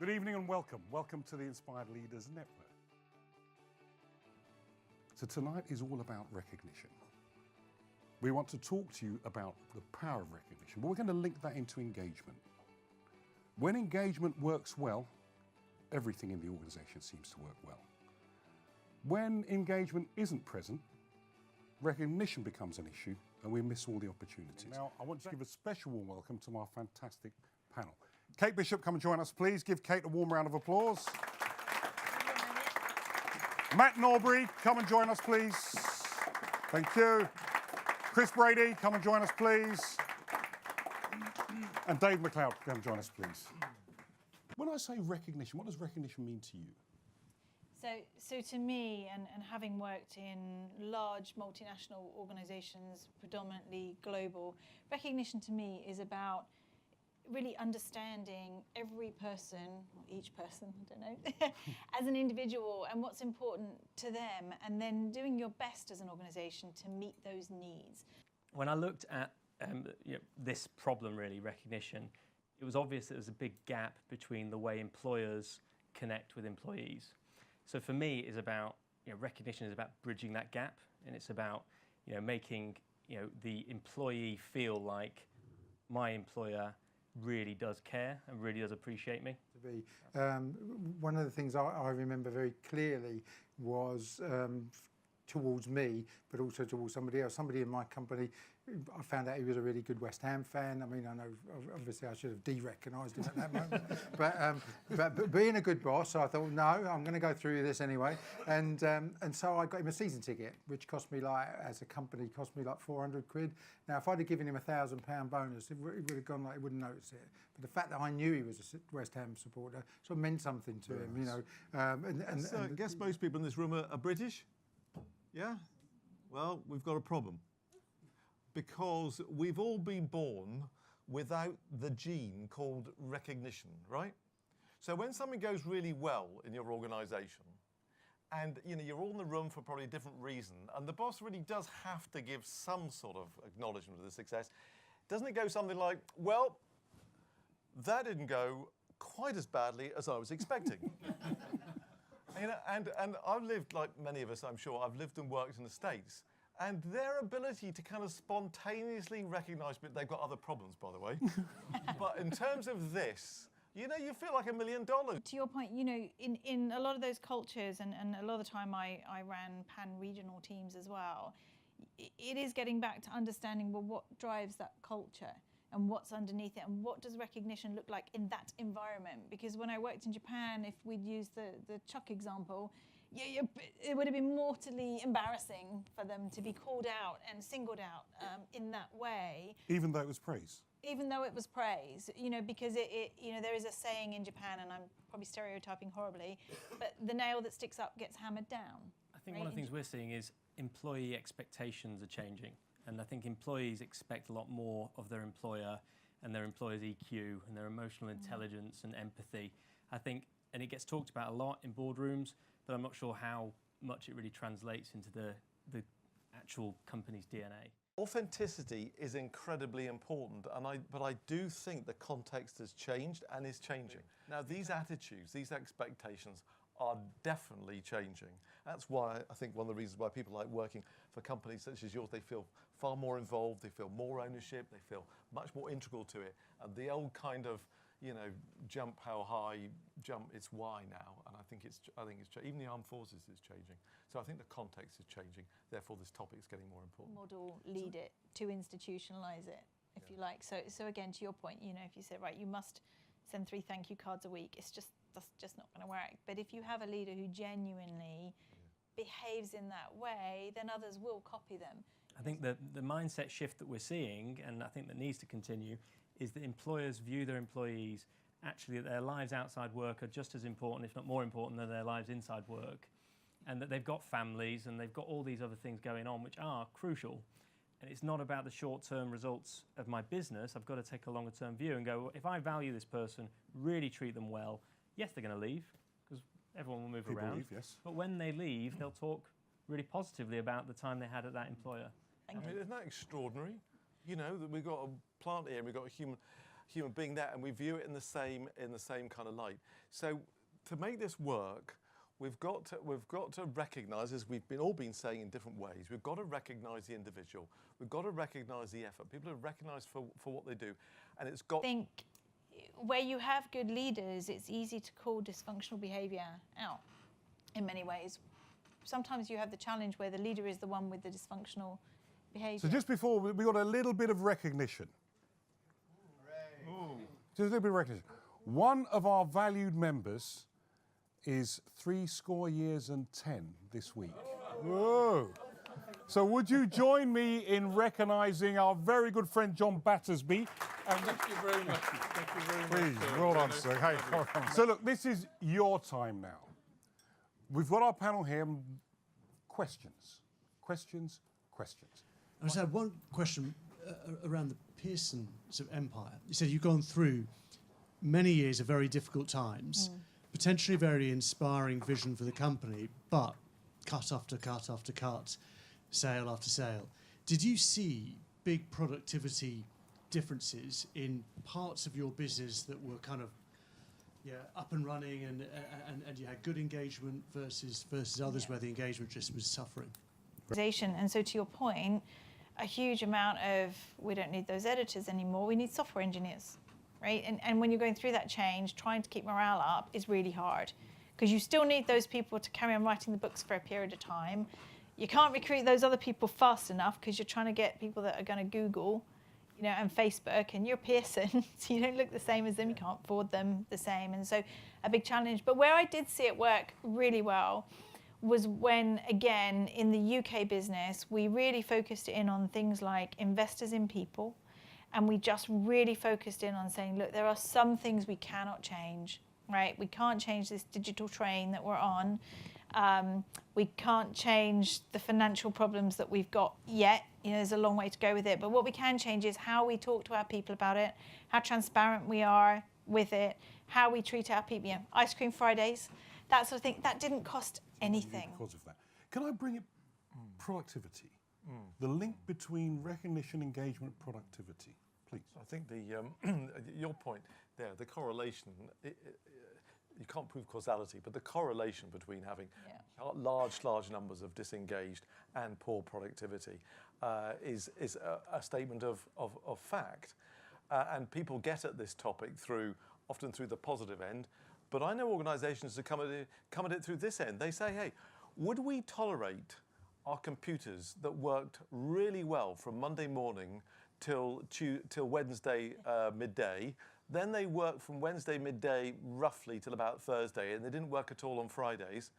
Good evening and welcome. Welcome to the Inspired Leaders Network. So tonight is all about recognition. We want to talk to you about the power of recognition, but we're going to link that into engagement. When engagement works well, everything in the organisation seems to work well. When engagement isn't present, recognition becomes an issue and we miss all the opportunities. Now, I want to give a special warm welcome to our fantastic panel. Kate Bishop, come and join us, please. Give Kate a warm round of applause. Matt Norbury, come and join us, please. Thank you. Chris Brady, come and join us, please. And Dave McLeod, come and join us, please. When I say recognition, what does recognition mean to you? So to me, and having worked in large multinational organisations, predominantly global, recognition to me is about really understanding every person, or each person, I don't know, as an individual and what's important to them, and then doing your best as an organisation to meet those needs. When I looked at this problem, really, recognition, it was obvious that there was a big gap between the way employers connect with employees. So for me, it's about, recognition is about bridging that gap, and it's about, making, the employee feel like my employer really does care and really does appreciate me. One of the things I remember very clearly was towards me, but also towards somebody else. Somebody in my company, I found out he was a really good West Ham fan. I mean, I know obviously I should have de-recognised him at that moment, but being a good boss, I thought, no, I'm going to go through this anyway. And so I got him a season ticket, which cost me as a company, cost me like 400 quid. Now, if I'd have given him £1,000 bonus, it would have gone like he wouldn't notice it. But the fact that I knew he was a West Ham supporter sort of meant something to him, I guess most people in this room are British. Yeah? Well, we've got a problem. Because we've all been born without the gene called recognition, right? So when something goes really well in your organisation, and you're all in the room for probably a different reason, and the boss really does have to give some sort of acknowledgement of the success, doesn't it go something like, well, that didn't go quite as badly as I was expecting. And I've lived, like many of us, I'm sure, I've lived and worked in the States, and their ability to kind of spontaneously recognise, but they've got other problems, by the way. But in terms of this, you feel like $1 million. To your point, in a lot of those cultures, and a lot of the time I ran pan-regional teams as well, it is getting back to understanding, well, what drives that culture? And what's underneath it, and what does recognition look like in that environment? Because when I worked in Japan, if we'd used the Chuck example, it would have been mortally embarrassing for them to be called out and singled out in that way. Even though it was praise? Even though it was praise, because there is a saying in Japan, and I'm probably stereotyping horribly, but the nail that sticks up gets hammered down. I think one of the things we're seeing is employee expectations are changing. And I think employees expect a lot more of their employer and their employer's EQ and their emotional intelligence and empathy. I think, and it gets talked about a lot in boardrooms, but I'm not sure how much it really translates into the actual company's DNA. Authenticity is incredibly important, but I do think the context has changed and is changing. Now, these attitudes, these expectations are definitely changing. That's why I think one of the reasons why people like working for companies such as yours, they feel far more involved, they feel more ownership, they feel much more integral to it. And the old kind of, jump how high, jump, it's why now. And I think it's even the armed forces is changing. So I think the context is changing. Therefore, this topic is getting more important. Model, lead it, to institutionalise it, if you like. So again, to your point, if you say, right, you must send 3 thank you cards a week, that's just not going to work. But if you have a leader who genuinely behaves in that way, then others will copy them. I think the mindset shift that we're seeing, and I think that needs to continue, is that employers view their employees actually that their lives outside work are just as important, if not more important, than their lives inside work, and that they've got families and they've got all these other things going on which are crucial. And it's not about the short-term results of my business. I've got to take a longer-term view and go, well, if I value this person, really treat them well, yes, they're going to leave, because everyone will move around. Leave, yes. But when they leave, they'll talk really positively about the time they had at that employer. I mean, isn't that extraordinary? That we've got a plant here and we've got a human. human being there, and we view it in the same kind of light. So to make this work, we've got to recognise, as we've all been saying in different ways, we've got to recognise the individual. We've got to recognise the effort. People are recognised for what they do, and it's got. I think where you have good leaders, it's easy to call dysfunctional behaviour out in many ways. Sometimes you have the challenge where the leader is the one with the dysfunctional behaviour. So just before, we got a little bit of recognition. Just a little bit of recognition. One of our valued members is 70 years and 10 this week. Whoa. So would you join me in recognising our very good friend John Battersby? And thank you very much. Thank you very much. Please, well done, sir. Hey, so look, this is your time now. We've got our panel here. Questions. I just had one question around the Pearson sort of empire. You said you've gone through many years of very difficult times, potentially very inspiring vision for the company, but cut after cut after cut, sale after sale. Did you see big productivity differences in parts of your business that were kind of up and running and you had good engagement versus others where the engagement just was suffering? And so to your point, a huge amount of, we don't need those editors anymore, we need software engineers, right? And when you're going through that change, trying to keep morale up is really hard because you still need those people to carry on writing the books for a period of time. You can't recruit those other people fast enough because you're trying to get people that are going to Google, and Facebook, and you're Pearson, so you don't look the same as them, you can't afford them the same, and so a big challenge. But where I did see it work really well was when, again, in the UK business, we really focused in on things like investors in people, and we just really focused in on saying, look, there are some things we cannot change, right? We can't change this digital train that we're on. We can't change the financial problems that we've got yet. There's a long way to go with it. But what we can change is how we talk to our people about it, how transparent we are with it, how we treat our people. Ice cream Fridays, that sort of thing. That didn't cost anything. Because of that. Can I bring it productivity? The link between recognition, engagement, productivity, please. I think your point there, the correlation, you can't prove causality, but the correlation between having large numbers of disengaged and poor productivity is a statement of fact. And people get at this topic often through the positive end. But I know organisations that come at it through this end. They say, hey, would we tolerate our computers that worked really well from Monday morning till Wednesday midday? Then they worked from Wednesday midday roughly till about Thursday, and they didn't work at all on Fridays.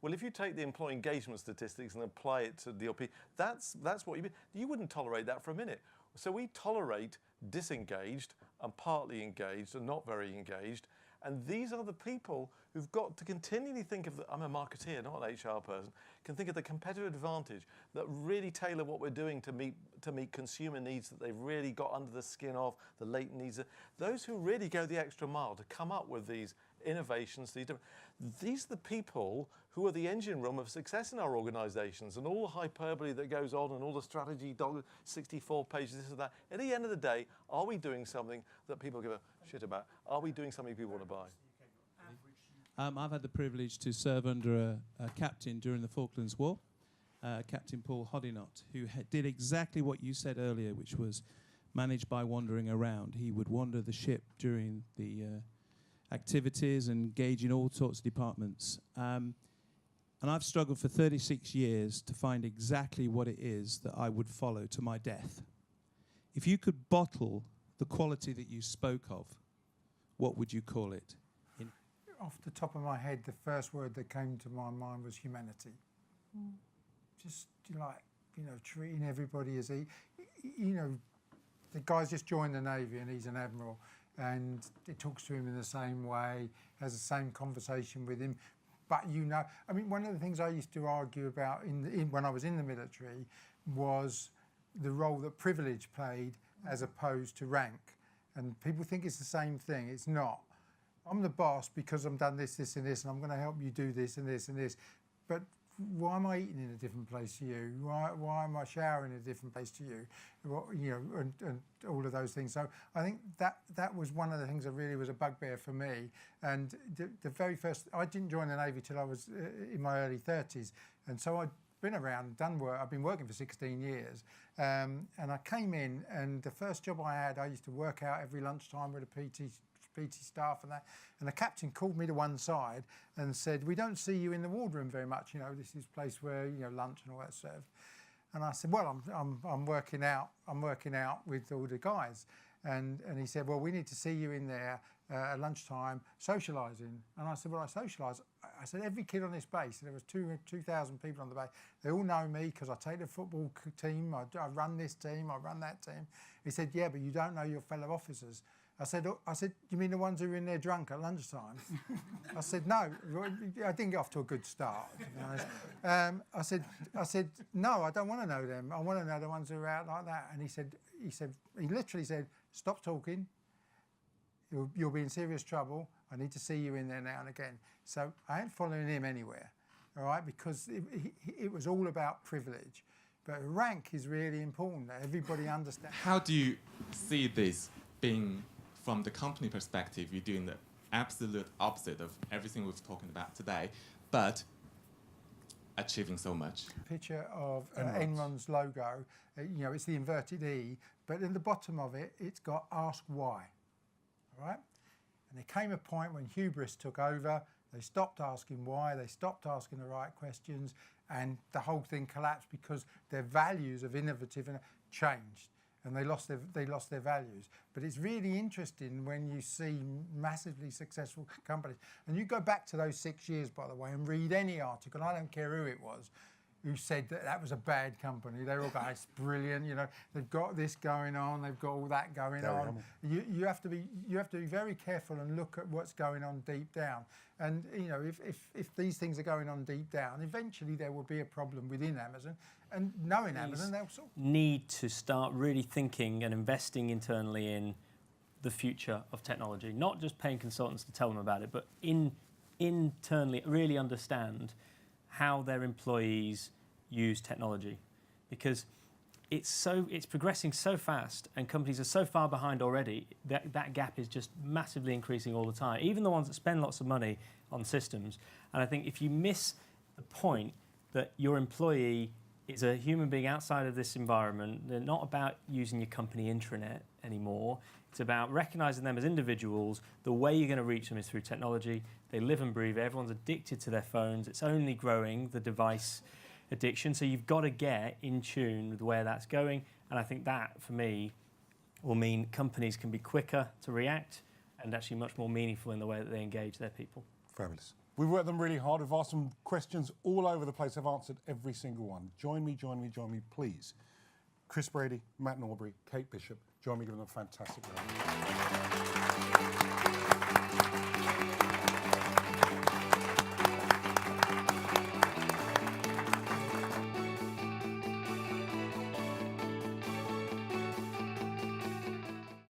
Well, if you take the employee engagement statistics and apply it to the DLP, that's what you wouldn't tolerate that for a minute. So we tolerate disengaged and partly engaged and not very engaged. And these are the people who've got to continually think of I'm a marketeer, not an HR person, can think of the competitive advantage that really tailor what we're doing to meet consumer needs that they've really got under the skin of, the latent needs. Those who really go the extra mile to come up with these innovations, these are the people who are the engine room of success in our organisations, and all the hyperbole that goes on and all the strategy, 64 pages, this and that. At the end of the day, are we doing something that people give a shit about? Are we doing something people want to buy? I've had the privilege to serve under a captain during the Falklands War, Captain Paul Hodinott, who did exactly what you said earlier, which was managed by wandering around. He would wander the ship during the activities and engage in all sorts of departments. And I've struggled for 36 years to find exactly what it is that I would follow to my death. If you could bottle the quality that you spoke of, what would you call it? Off the top of my head, the first word that came to my mind was humanity. Just treating everybody as the guy's just joined the Navy and he's an admiral, and it talks to him in the same way, has the same conversation with him. But one of the things I used to argue about when I was in the military was the role that privilege played as opposed to rank. And people think it's the same thing. It's not. I'm the boss because I've done this, this, and this, and I'm going to help you do this and this and this. But why am I eating in a different place to you? Why am I showering in a different place to you? And all of those things. So I think that was one of the things that really was a bugbear for me. And the very first, I didn't join the Navy till I was in my early 30s, and so I'd been around, done work. I've been working for 16 years, and I came in, and the first job I had, I used to work out every lunchtime with the PT staff and that. And the captain called me to one side and said, "We don't see you in the wardroom very much. This is a place where lunch and all that's served." And I said, "Well, I'm working out. I'm working out with all the guys." And he said, "Well, we need to see you in there at lunchtime socialising." And I said, "Well, I socialise." I said, "Every kid on this base," there was 2,000 people on the base, "they all know me because I take the football team, I run this team, I run that team." He said, "Yeah, but you don't know your fellow officers." I said, "You mean the ones who are in there drunk at lunchtime?" I said, "No, I didn't get off to a good start, to be honest." I said, "No, I don't want to know them. I want to know the ones who are out like that." And he literally said, "Stop talking. You'll be in serious trouble. I need to see you in there now and again." So I ain't following him anywhere, all right, because it was all about privilege. But rank is really important, that everybody understands. How do you see this being, from the company perspective, you're doing the absolute opposite of everything we've talked about today, but achieving so much? Picture of Enron's logo, it's the inverted E, but in the bottom of it, it's got "Ask Why." All right? And there came a point when hubris took over. They stopped asking why, they stopped asking the right questions, and the whole thing collapsed because their values of innovative changed, and they lost their values. But it's really interesting when you see massively successful companies, and you go back to those 6 years, by the way, and read any article, I don't care who it was, who said that was a bad company. They were all going, "It's brilliant, they've got this going on, they've got all that going on." You have to be very careful and look at what's going on deep down. And if these things are going on deep down, eventually there will be a problem within Amazon. And knowing Amazon, they'll sort of need to start really thinking and investing internally in the future of technology, not just paying consultants to tell them about it, but internally really understand how their employees use technology, because it's progressing so fast and companies are so far behind already that gap is just massively increasing all the time, even the ones that spend lots of money on systems. And I think if you miss the point that your employee is a human being outside of this environment, they're not about using your company intranet anymore. It's about recognising them as individuals. The way you're going to reach them is through technology. They live and breathe. Everyone's addicted to their phones. It's only growing, the device addiction. So you've got to get in tune with where that's going. And I think that, for me, will mean companies can be quicker to react and actually much more meaningful in the way that they engage their people. Fabulous. We've worked them really hard. We've asked them questions all over the place. I've answered every single one. Join me, please. Chris Brady, Matt Norbury, Kate Bishop. Join me, give them a fantastic round.